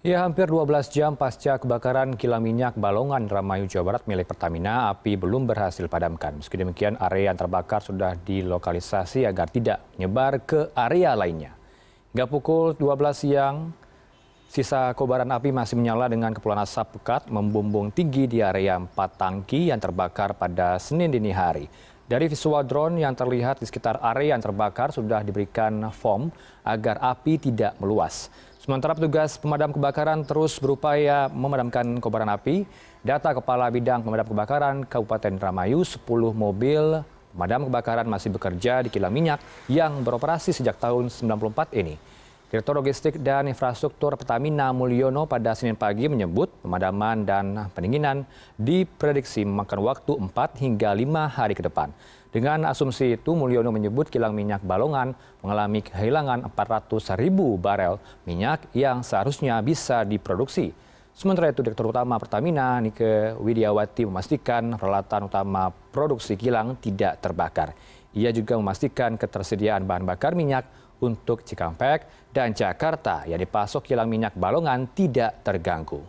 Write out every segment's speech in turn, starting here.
Ya, hampir 12 jam pasca kebakaran kilang minyak Balongan, Indramayu, Jawa Barat milik Pertamina, api belum berhasil padamkan. Meski demikian, area yang terbakar sudah dilokalisasi agar tidak menyebar ke area lainnya. Hingga pukul 12 siang, sisa kobaran api masih menyala dengan kepulan asap pekat membumbung tinggi di area 4 tangki yang terbakar pada Senin dini hari. Dari visual drone yang terlihat di sekitar area yang terbakar sudah diberikan foam agar api tidak meluas. Sementara petugas pemadam kebakaran terus berupaya memadamkan kobaran api. Data Kepala Bidang Pemadam Kebakaran Kabupaten Indramayu, 10 mobil pemadam kebakaran masih bekerja di kilang minyak yang beroperasi sejak tahun 1994 ini. Direktur Logistik dan Infrastruktur Pertamina Mulyono pada Senin pagi menyebut pemadaman dan pendinginan diprediksi memakan waktu 4 hingga 5 hari ke depan. Dengan asumsi itu, Mulyono menyebut kilang minyak Balongan mengalami kehilangan 400.000 barel minyak yang seharusnya bisa diproduksi. Sementara itu, Direktur Utama Pertamina Nike Widiawati memastikan peralatan utama produksi kilang tidak terbakar. Ia juga memastikan ketersediaan bahan bakar minyak untuk Cikampek dan Jakarta yang dipasok kilang minyak Balongan tidak terganggu.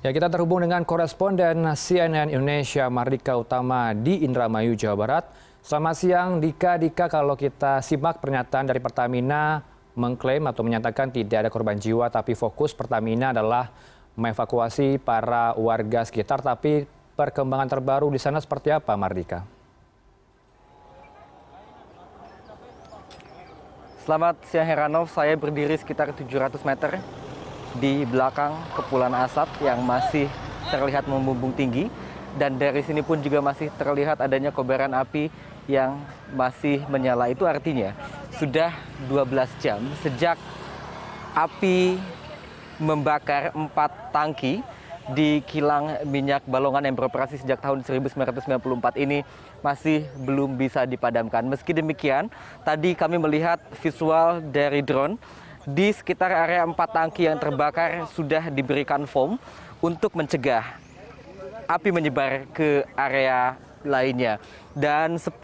Ya, kita terhubung dengan koresponden CNN Indonesia Mardika Utama di Indramayu, Jawa Barat. Selamat siang Dika. Dika, kalau kita simak pernyataan dari Pertamina mengklaim atau menyatakan tidak ada korban jiwa, tapi fokus Pertamina adalah mengevakuasi para warga sekitar. Tapi perkembangan terbaru di sana seperti apa, Mardika? Selamat siang Heranov, saya berdiri sekitar 700 meter di belakang kepulan asap yang masih terlihat membumbung tinggi. Dan dari sini pun juga masih terlihat adanya kobaran api yang masih menyala. Itu artinya sudah 12 jam sejak api membakar 4 tangki di kilang minyak Balongan yang beroperasi sejak tahun 1994 ini masih belum bisa dipadamkan. Meski demikian, tadi kami melihat visual dari drone di sekitar area 4 tangki yang terbakar sudah diberikan foam untuk mencegah api menyebar ke area lainnya. Dan 10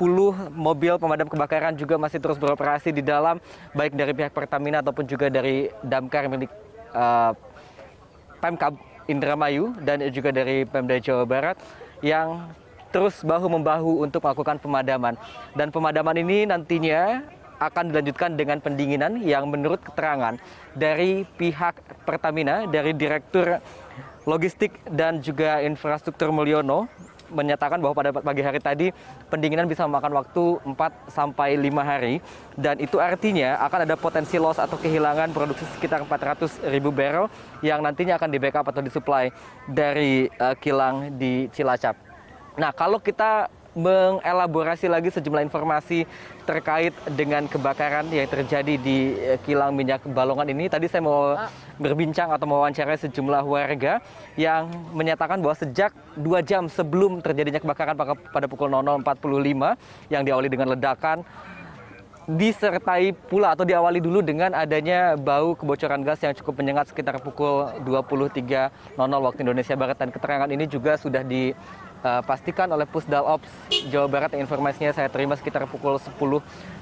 mobil pemadam kebakaran juga masih terus beroperasi di dalam, baik dari pihak Pertamina ataupun juga dari damkar milik Pemkab Indramayu dan juga dari Pemda Jawa Barat yang terus bahu-membahu untuk melakukan pemadaman. Dan pemadaman ini nantinya akan dilanjutkan dengan pendinginan yang menurut keterangan dari pihak Pertamina, dari Direktur Logistik dan juga Infrastruktur Mulyono, menyatakan bahwa pada pagi hari tadi pendinginan bisa memakan waktu 4-5 hari. Dan itu artinya akan ada potensi loss atau kehilangan produksi sekitar 400.000 barrel yang nantinya akan di-backup atau disuplai dari kilang di Cilacap. Nah, kalau kita mengelaborasi lagi sejumlah informasi terkait dengan kebakaran yang terjadi di kilang minyak Balongan ini. Tadi saya mau berbincang atau mewawancarai sejumlah warga yang menyatakan bahwa sejak 2 jam sebelum terjadinya kebakaran pada pukul 00.45 yang diawali dengan ledakan, disertai pula atau diawali dulu dengan adanya bau kebocoran gas yang cukup menyengat sekitar pukul 23.00 waktu Indonesia Barat. Dan keterangan ini juga sudah dipastikan oleh Pusdal Ops Jawa Barat. Informasinya saya terima sekitar pukul 10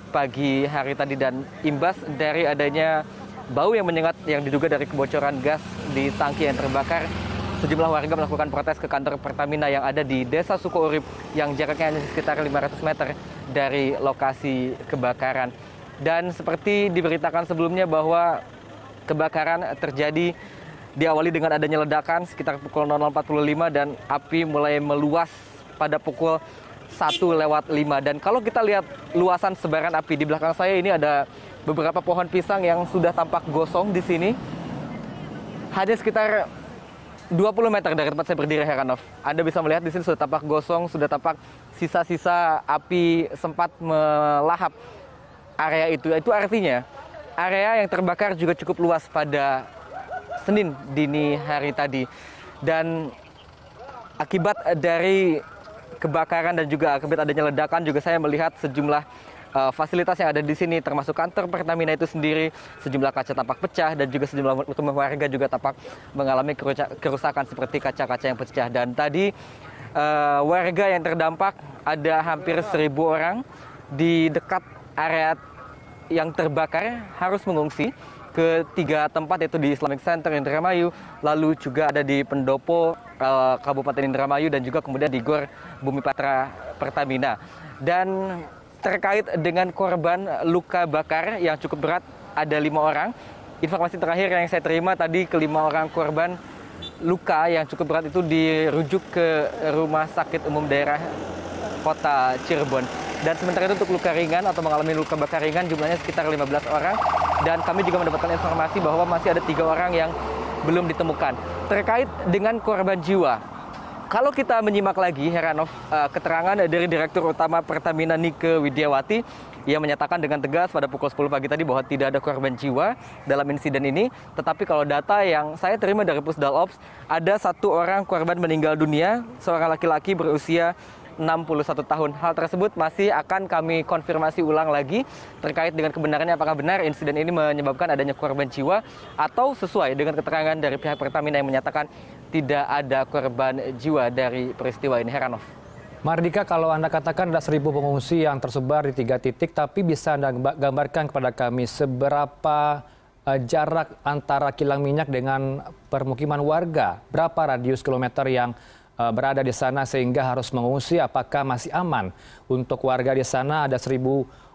pagi hari tadi. Dan imbas dari adanya bau yang menyengat yang diduga dari kebocoran gas di tangki yang terbakar, sejumlah warga melakukan protes ke kantor Pertamina yang ada di Desa Sukourip yang jaraknya hanya sekitar 500 meter dari lokasi kebakaran. Dan seperti diberitakan sebelumnya bahwa kebakaran terjadi diawali dengan adanya ledakan sekitar pukul 00.45 dan api mulai meluas pada pukul 1:05. Dan kalau kita lihat luasan sebaran api di belakang saya ini, ada beberapa pohon pisang yang sudah tampak gosong di sini. Hanya sekitar 20 meter dari tempat saya berdiri, Heranov. Anda bisa melihat di sini sudah tampak gosong, sudah tampak sisa-sisa api sempat melahap area itu. Itu artinya area yang terbakar juga cukup luas pada Senin dini hari tadi. Dan akibat dari kebakaran dan juga akibat adanya ledakan juga saya melihat sejumlah fasilitas yang ada di sini, termasuk kantor Pertamina itu sendiri, sejumlah kaca tampak pecah dan juga sejumlah rumah warga juga tampak mengalami kerusakan seperti kaca-kaca yang pecah. Dan tadi warga yang terdampak ada hampir 1.000 orang di dekat area yang terbakar harus mengungsi ke 3 tempat, yaitu di Islamic Center Indramayu, lalu juga ada di Pendopo Kabupaten Indramayu, dan juga kemudian di Gor Bumi Patra Pertamina. Dan terkait dengan korban luka bakar yang cukup berat, ada 5 orang. Informasi terakhir yang saya terima tadi, ke-5 orang korban luka yang cukup berat itu dirujuk ke Rumah Sakit Umum Daerah Kota Cirebon. Dan sementara itu untuk luka ringan atau mengalami luka bakar ringan jumlahnya sekitar 15 orang. Dan kami juga mendapatkan informasi bahwa masih ada 3 orang yang belum ditemukan. Terkait dengan korban jiwa, kalau kita menyimak lagi, Heranov, keterangan dari Direktur Utama Pertamina Nike Widiawati, ia menyatakan dengan tegas pada pukul 10 pagi tadi bahwa tidak ada korban jiwa dalam insiden ini. Tetapi kalau data yang saya terima dari Pusdal Ops, ada 1 orang korban meninggal dunia, seorang laki-laki berusia 61 tahun. Hal tersebut masih akan kami konfirmasi ulang lagi terkait dengan kebenarannya, apakah benar insiden ini menyebabkan adanya korban jiwa atau sesuai dengan keterangan dari pihak Pertamina yang menyatakan tidak ada korban jiwa dari peristiwa ini. Heranov. Mardika, kalau Anda katakan ada 1.000 pengungsi yang tersebar di 3 titik, tapi bisa Anda gambarkan kepada kami seberapa jarak antara kilang minyak dengan permukiman warga? Berapa radius kilometer yang berada di sana sehingga harus mengungsi? Apakah masih aman untuk warga di sana? Ada 1.000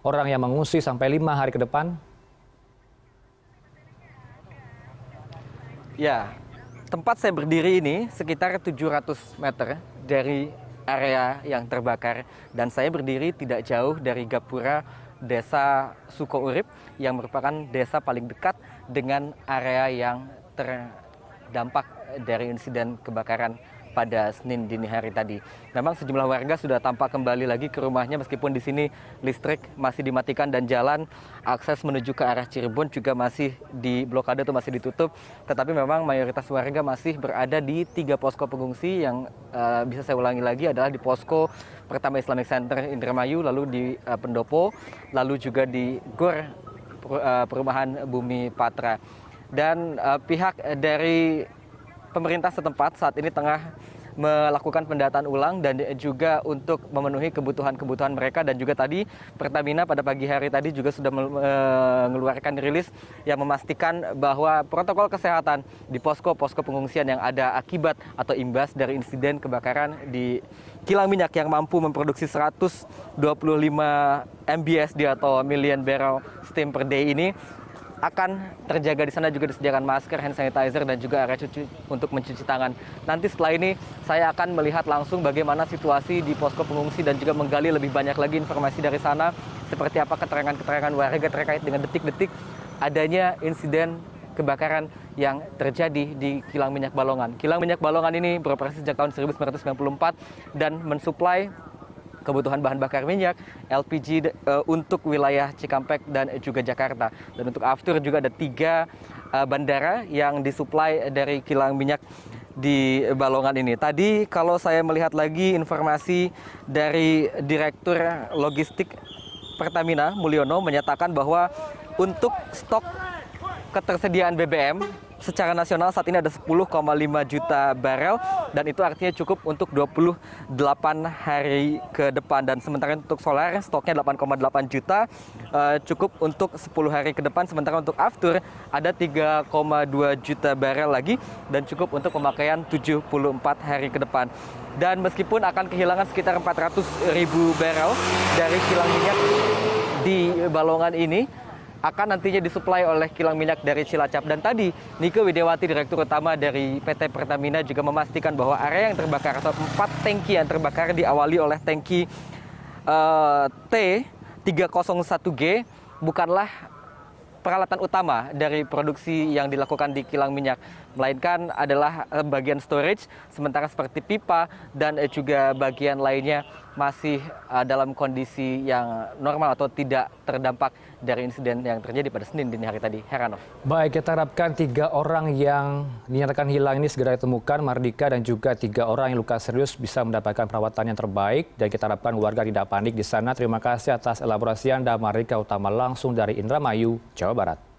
orang yang mengungsi sampai 5 hari ke depan? Ya, tempat saya berdiri ini sekitar 700 meter dari area yang terbakar. Dan saya berdiri tidak jauh dari Gapura Desa Sukourip yang merupakan desa paling dekat dengan area yang terdampak dari insiden kebakaran pada Senin dini hari tadi. Memang sejumlah warga sudah tampak kembali lagi ke rumahnya meskipun di sini listrik masih dimatikan dan jalan akses menuju ke arah Cirebon juga masih diblokade atau masih ditutup. Tetapi memang mayoritas warga masih berada di 3 posko pengungsi yang bisa saya ulangi lagi adalah di posko pertama Islamic Center Indramayu, lalu di Pendopo, lalu juga di Gor Perumahan Bumi Patra. Dan pihak dari pemerintah setempat saat ini tengah melakukan pendataan ulang dan juga untuk memenuhi kebutuhan-kebutuhan mereka. Dan juga tadi Pertamina pada pagi hari tadi juga sudah mengeluarkan rilis yang memastikan bahwa protokol kesehatan di posko-posko pengungsian yang ada akibat atau imbas dari insiden kebakaran di kilang minyak yang mampu memproduksi 125 MBSD atau million barrel steam per day ini akan terjaga. Di sana juga disediakan masker, hand sanitizer, dan juga area cuci untuk mencuci tangan. Nanti setelah ini saya akan melihat langsung bagaimana situasi di posko pengungsi dan juga menggali lebih banyak lagi informasi dari sana, seperti apa keterangan-keterangan warga terkait dengan detik-detik adanya insiden kebakaran yang terjadi di kilang minyak Balongan. Kilang minyak Balongan ini beroperasi sejak tahun 1994 dan mensuplai kebutuhan bahan bakar minyak LPG untuk wilayah Cikampek dan juga Jakarta. Dan untuk aftur juga ada 3 bandara yang disuplai dari kilang minyak di Balongan ini. Tadi kalau saya melihat lagi informasi dari Direktur Logistik Pertamina Mulyono menyatakan bahwa untuk stok ketersediaan BBM secara nasional saat ini ada 10,5 juta barel dan itu artinya cukup untuk 28 hari ke depan. Dan sementara untuk solar stoknya 8,8 juta cukup untuk 10 hari ke depan. Sementara untuk aftur ada 3,2 juta barel lagi dan cukup untuk pemakaian 74 hari ke depan. Dan meskipun akan kehilangan sekitar 400.000 barel dari kilang minyak di Balongan ini, akan nantinya disuplai oleh kilang minyak dari Cilacap. Dan tadi Nike Widiawati, Direktur Utama dari PT Pertamina, juga memastikan bahwa area yang terbakar atau 4 tangki yang terbakar diawali oleh tangki T301G bukanlah peralatan utama dari produksi yang dilakukan di kilang minyak, melainkan adalah bagian storage, sementara seperti pipa dan juga bagian lainnya masih dalam kondisi yang normal atau tidak terdampak dari insiden yang terjadi pada Senin dini hari tadi. Heranov. Baik, kita harapkan 3 orang yang dinyatakan hilang ini segera ditemukan, Mardika, dan juga 3 orang yang luka serius bisa mendapatkan perawatan yang terbaik. Dan kita harapkan warga tidak panik di sana. Terima kasih atas elaborasi Anda, Mardika Utama, langsung dari Indramayu, Jawa Barat.